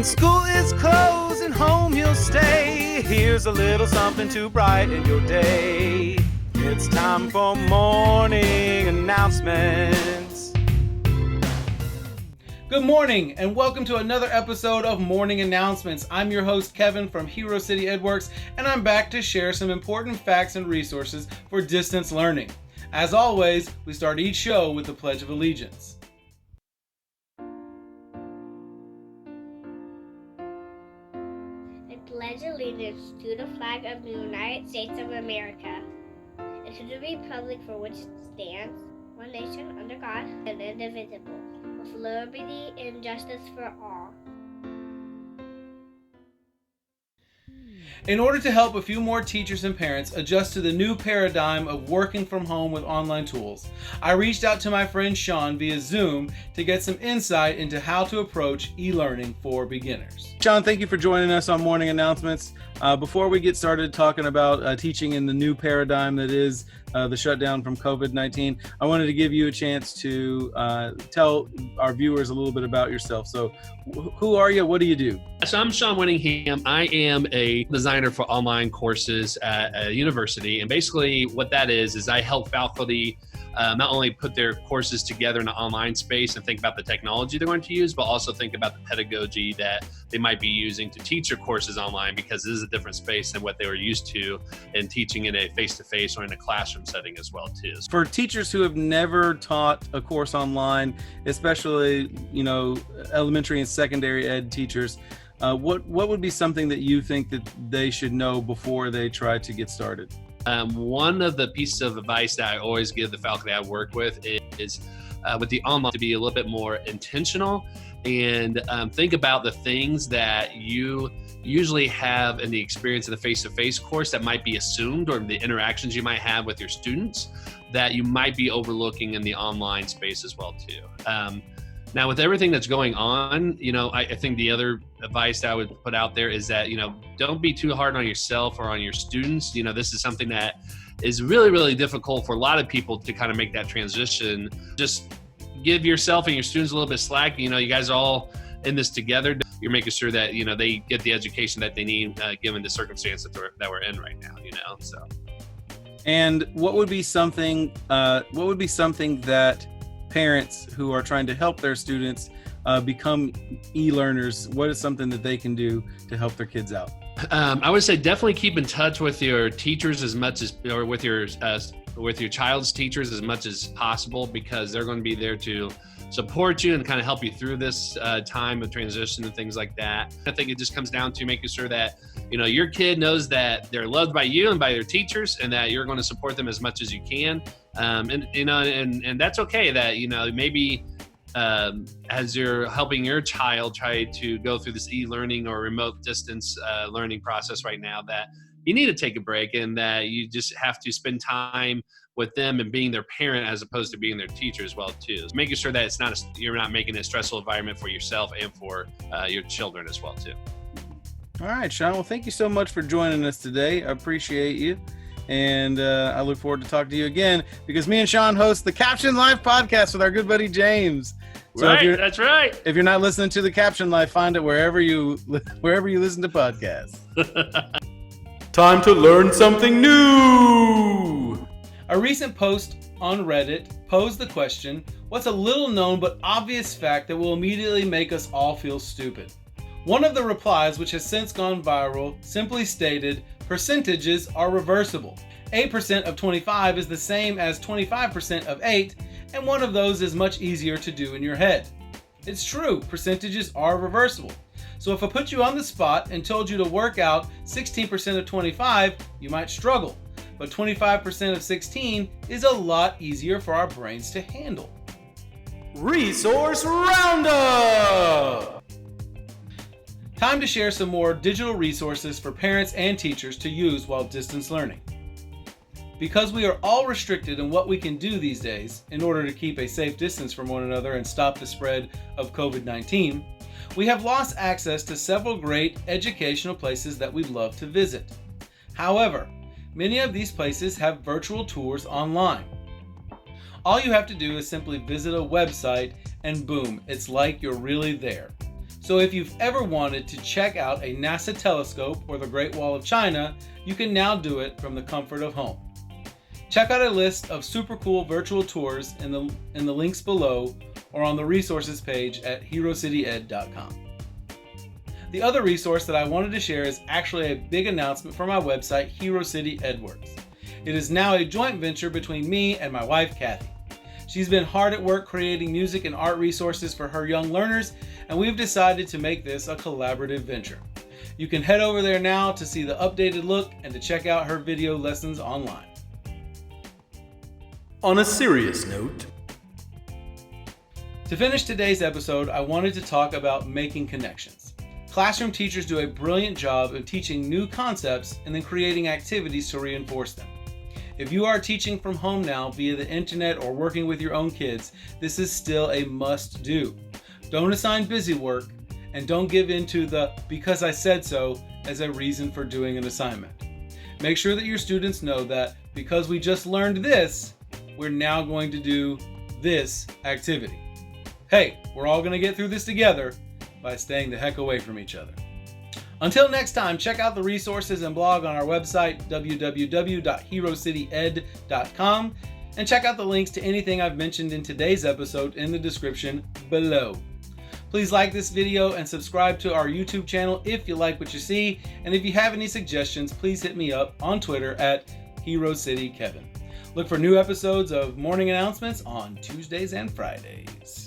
When school is closed and home you'll stay, here's a little something to brighten your day. It's time for morning announcements. Good morning and welcome to another episode of Morning Announcements. I'm your host Kevin from Hero City EdWorks, and I'm back to share some important facts and resources for distance learning. As always, we start each show with the Pledge of Allegiance. I pledge allegiance to the flag of the United States of America and to the republic for which it stands, one nation under God, and indivisible, with liberty and justice for all. In order to help a few more teachers and parents adjust to the new paradigm of working from home with online tools, I reached out to my friend Sean via Zoom to get some insight into how to approach e-learning for beginners. Sean, thank you for joining us on Morning Announcements. Before we get started talking about teaching in the new paradigm that is the shutdown from COVID-19, I wanted to give you a chance to tell our viewers a little bit about yourself. So who are you? What do you do? So I'm Sean Winningham. I am a designer for online courses at a university. And basically what that is I help faculty not only put their courses together in an online space and think about the technology they're going to use, but also think about the pedagogy that they might be using to teach their courses online, because this is a different space than what they were used to in teaching in a face-to-face or in a classroom setting as well too. For teachers who have never taught a course online, especially, elementary and secondary ed teachers, what would be something that you think that they should know before they try to get started? One of the pieces of advice that I always give the faculty I work with is with the online to be a little bit more intentional and think about the things that you usually have in the experience of the face-to-face course that might be assumed, or the interactions you might have with your students that you might be overlooking in the online space as well too. Now, with everything that's going on, I think the other advice that I would put out there is that, don't be too hard on yourself or on your students. This is something that is really, really difficult for a lot of people to kind of make that transition. Just give yourself and your students a little bit slack. You guys are all in this together. You're making sure that, they get the education that they need given the circumstance that we're in right now, so. And what would be something that parents who are trying to help their students become e-learners, what is something that they can do to help their kids out? I would say definitely keep in touch with your teachers or with your child's teachers as much as possible, because they're going to be there to support you and kind of help you through this time of transition and things like that. I think it just comes down to making sure that your kid knows that they're loved by you and by their teachers, and that you're going to support them as much as you can. And that's okay. That maybe as you're helping your child try to go through this e-learning or remote distance learning process right now, that you need to take a break, and that you just have to spend time with them and being their parent as opposed to being their teacher as well too. So making sure that you're not making it a stressful environment for yourself and for your children as well too. All right, Sean. Well, thank you so much for joining us today. I appreciate you. And I look forward to talking to you again, because me and Sean host the Caption Life podcast with our good buddy James. So right, that's right. If you're not listening to the Caption Life, find it wherever you listen to podcasts. Time to learn something new! A recent post on Reddit posed the question, what's a little known but obvious fact that will immediately make us all feel stupid? One of the replies, which has since gone viral, simply stated, percentages are reversible. 8% of 25 is the same as 25% of 8, and one of those is much easier to do in your head. It's true, percentages are reversible. So if I put you on the spot and told you to work out 16% of 25, you might struggle. But 25% of 16 is a lot easier for our brains to handle. Resource Roundup! Time to share some more digital resources for parents and teachers to use while distance learning. Because we are all restricted in what we can do these days in order to keep a safe distance from one another and stop the spread of COVID-19, we have lost access to several great educational places that we'd love to visit. However, many of these places have virtual tours online. All you have to do is simply visit a website and boom, it's like you're really there. So So if you've ever wanted to check out a NASA telescope or the Great Wall of China, you can now do it from the comfort of home. Check out a list of super cool virtual tours in the links below or on the resources page at herocityed.com. The other resource that I wanted to share is actually a big announcement for my website, Hero City EdWorks. It is now a joint venture between me and my wife, Kathy. She's been hard at work creating music and art resources for her young learners, and we've decided to make this a collaborative venture. You can head over there now to see the updated look and to check out her video lessons online. On a serious note, to finish today's episode, I wanted to talk about making connections. Classroom teachers do a brilliant job of teaching new concepts and then creating activities to reinforce them. If you are teaching from home now via the internet or working with your own kids, this is still a must do. Don't assign busy work and don't give in to the "because I said so" as a reason for doing an assignment. Make sure that your students know that because we just learned this, we're now going to do this activity. Hey, we're all going to get through this together by staying the heck away from each other. Until next time, check out the resources and blog on our website, www.herocityed.com, and check out the links to anything I've mentioned in today's episode in the description below. Please like this video and subscribe to our YouTube channel if you like what you see, and if you have any suggestions, please hit me up on Twitter at HeroCityKevin. Look for new episodes of Morning Announcements on Tuesdays and Fridays.